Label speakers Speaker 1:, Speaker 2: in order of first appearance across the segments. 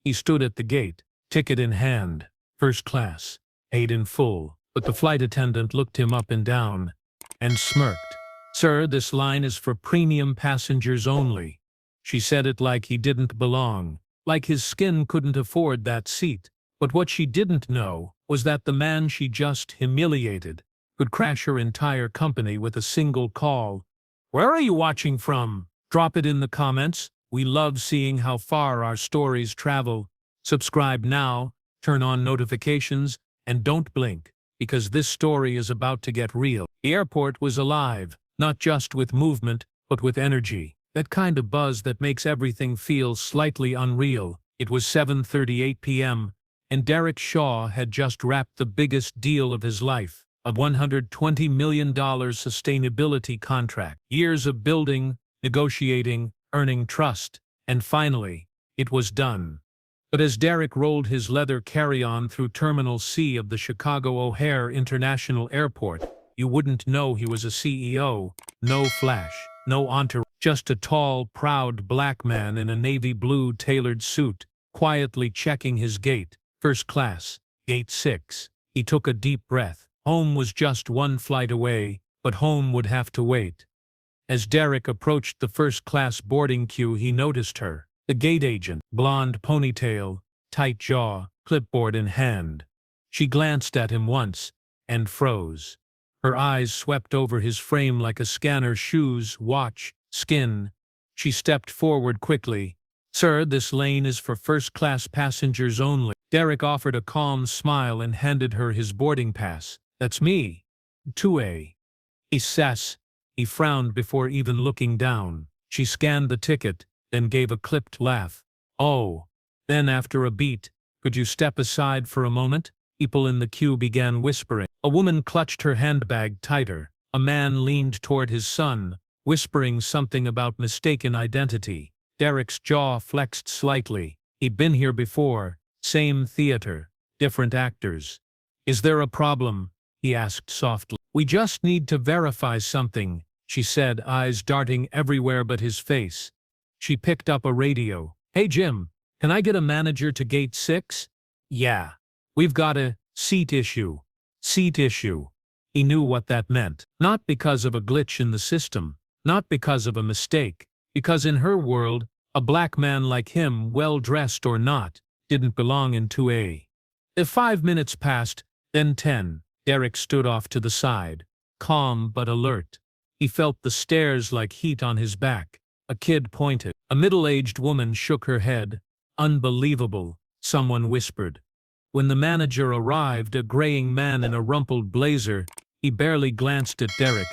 Speaker 1: He stood at the gate, ticket in hand, first class, paid in full, but the flight attendant looked him up and down and smirked. "Sir, this line is for premium passengers only." She said it like he didn't belong, like his skin couldn't afford that seat. But what she didn't know was that the man she just humiliated could crash her entire company with a single call. Where are you watching from? Drop it in the comments. We love seeing how far our stories travel. Subscribe now, turn on notifications, and don't blink, because this story is about to get real. The airport was alive, not just with movement, but with energy. That kind of buzz that makes everything feel slightly unreal. It was 7:38 p.m., and Derrick Shaw had just wrapped the biggest deal of his life, a $120 million sustainability contract. Years of building, negotiating, earning trust, and finally, it was done. But as Derrick rolled his leather carry-on through Terminal C of the Chicago O'Hare International Airport, you wouldn't know he was a CEO. No flash, no entourage, just a tall, proud black man in a navy blue tailored suit, quietly checking his gate. First class, gate 6. He took a deep breath. Home was just one flight away, but home would have to wait. As Derrick approached the first-class boarding queue, he noticed her, the gate agent, blonde ponytail, tight jaw, clipboard in hand. She glanced at him once and froze. Her eyes swept over his frame like a scanner, shoes, watch, skin. She stepped forward quickly. "Sir, this lane is for first-class passengers only." Derrick offered a calm smile and handed her his boarding pass. "That's me. 2A. He frowned before even looking down. She scanned the ticket, then gave a clipped laugh. "Oh." Then after a beat, "Could you step aside for a moment?" People in the queue began whispering. A woman clutched her handbag tighter. A man leaned toward his son, whispering something about mistaken identity. Derrick's jaw flexed slightly. He'd been here before. Same theater, different actors. "Is there a problem?" he asked softly. "We just need to verify something," she said, eyes darting everywhere but his face. She picked up a radio. "Hey Jim, can I get a manager to gate 6? "Yeah. We've got a seat issue." Seat issue. He knew what that meant. Not because of a glitch in the system, not because of a mistake, because in her world, a black man like him, well-dressed or not, didn't belong in 2A. If 5 minutes passed, then 10, Derrick stood off to the side, calm but alert. He felt the stares like heat on his back. A kid pointed. A middle-aged woman shook her head. "Unbelievable," someone whispered. When the manager arrived, a graying man in a rumpled blazer, he barely glanced at Derrick.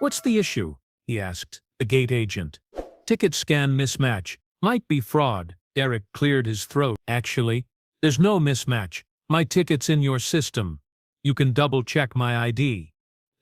Speaker 1: "What's the issue?" he asked. "The gate agent. Ticket scan mismatch. Might be fraud." Derrick cleared his throat. "Actually, there's no mismatch. My ticket's in your system. You can double-check my ID."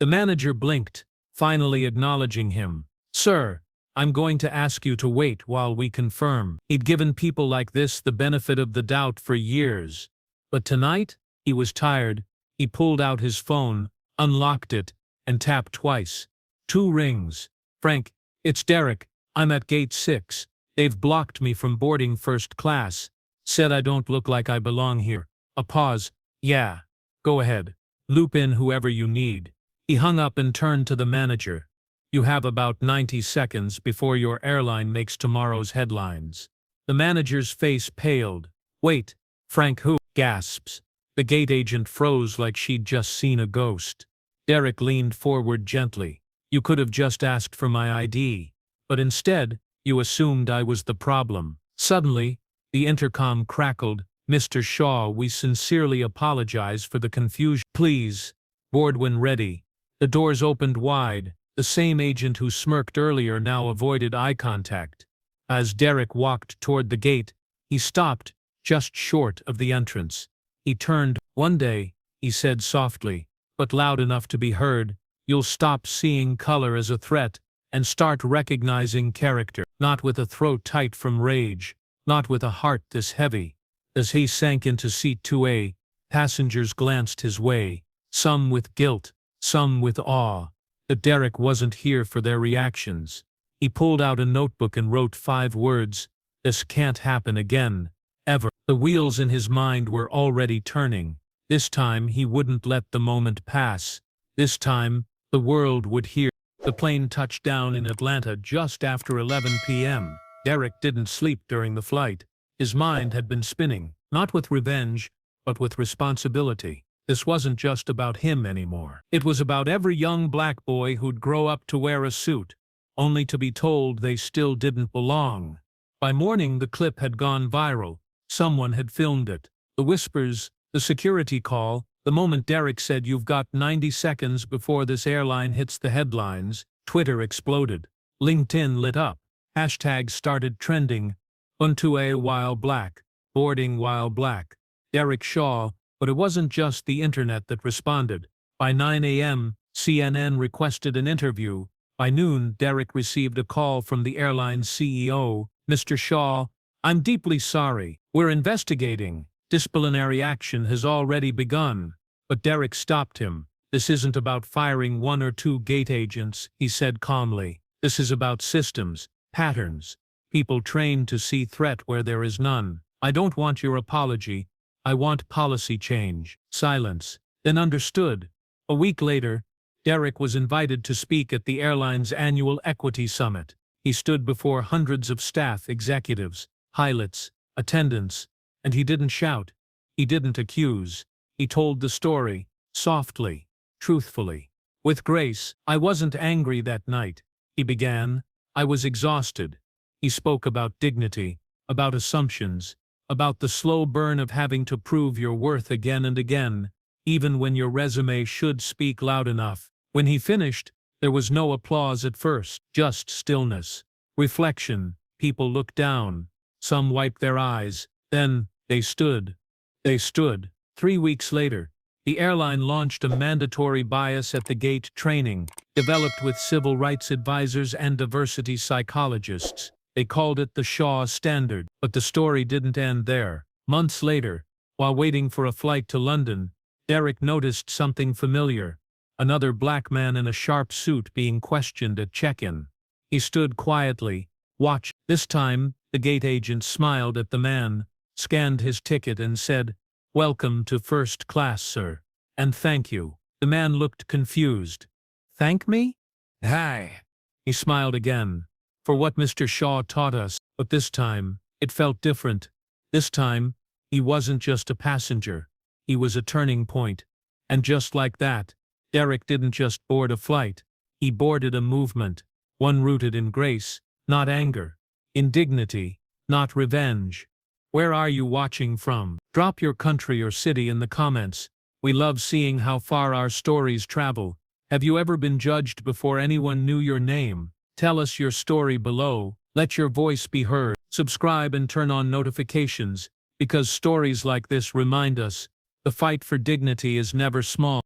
Speaker 1: The manager blinked, finally acknowledging him. "Sir, I'm going to ask you to wait while we confirm." He'd given people like this the benefit of the doubt for years. But tonight, he was tired. He pulled out his phone, unlocked it, and tapped twice. 2 rings. "Frank, it's Derrick. I'm at gate 6. They've blocked me from boarding first class. Said I don't look like I belong here." A pause. "Yeah. Go ahead. Loop in whoever you need." He hung up and turned to the manager. "You have about 90 seconds before your airline makes tomorrow's headlines." The manager's face paled. "Wait, Frank who?" Gasps. The gate agent froze like she'd just seen a ghost. Derrick leaned forward gently. "You could have just asked for my ID. But instead, you assumed I was the problem." Suddenly, the intercom crackled. "Mr. Shaw, we sincerely apologize for the confusion. Please, board when ready." The doors opened wide. The same agent who smirked earlier now avoided eye contact. As Derrick walked toward the gate, he stopped, just short of the entrance. He turned. "One day," he said softly, but loud enough to be heard, "you'll stop seeing color as a threat and start recognizing character." Not with a throat tight from rage, not with a heart this heavy. As he sank into seat 2A, passengers glanced his way, some with guilt, some with awe. But Derrick wasn't here for their reactions. He pulled out a notebook and wrote 5 words. "This can't happen again. Ever." The wheels in his mind were already turning. This time he wouldn't let the moment pass. This time, the world would hear. The plane touched down in Atlanta just after 11 p.m. Derrick didn't sleep during the flight. His mind had been spinning, not with revenge, but with responsibility. This wasn't just about him anymore. It was about every young black boy who'd grow up to wear a suit, only to be told they still didn't belong. By morning, the clip had gone viral. Someone had filmed it. The whispers, the security call, the moment Derrick said "You've got 90 seconds before this airline hits the headlines," Twitter exploded. LinkedIn lit up. Hashtags started trending. Untue while black, boarding while black, Derrick Shaw. But it wasn't just the internet that responded. By 9 a.m., CNN requested an interview. By noon, Derrick received a call from the airline's CEO. "Mr. Shaw, I'm deeply sorry. We're investigating. Disciplinary action has already begun." But Derrick stopped him. "This isn't about firing one or two gate agents," he said calmly. "This is about systems, patterns, people trained to see threat where there is none. I don't want your apology. I want policy change." Silence. Then understood. A week later, Derrick was invited to speak at the airline's annual Equity Summit. He stood before hundreds of staff, executives, pilots, attendants, and he didn't shout. He didn't accuse. He told the story, softly, truthfully, with grace. "I wasn't angry that night," he began. "I was exhausted." He spoke about dignity, about assumptions, about the slow burn of having to prove your worth again and again, even when your resume should speak loud enough. When he finished, there was no applause at first, just stillness, reflection. People looked down. Some wiped their eyes. Then they stood. They stood. 3 weeks later, the airline launched a mandatory bias at the gate training, developed with civil rights advisors and diversity psychologists. They called it the Shaw Standard. But the story didn't end there. Months later, while waiting for a flight to London, Derrick noticed something familiar. Another black man in a sharp suit being questioned at check-in. He stood quietly, watched. This time, the gate agent smiled at the man, scanned his ticket and said, "Welcome to first class, sir. And thank you." The man looked confused. "Thank me?" "Hi." He smiled again. "For what Mr. Shaw taught us." But this time, it felt different. This time, he wasn't just a passenger. He was a turning point. And just like that, Derrick didn't just board a flight. He boarded a movement, one rooted in grace, not anger, in dignity, not revenge. Where are you watching from? Drop your country or city in the comments. We love seeing how far our stories travel. Have you ever been judged before anyone knew your name? Tell us your story below. Let your voice be heard. Subscribe and turn on notifications, because stories like this remind us the fight for dignity is never small.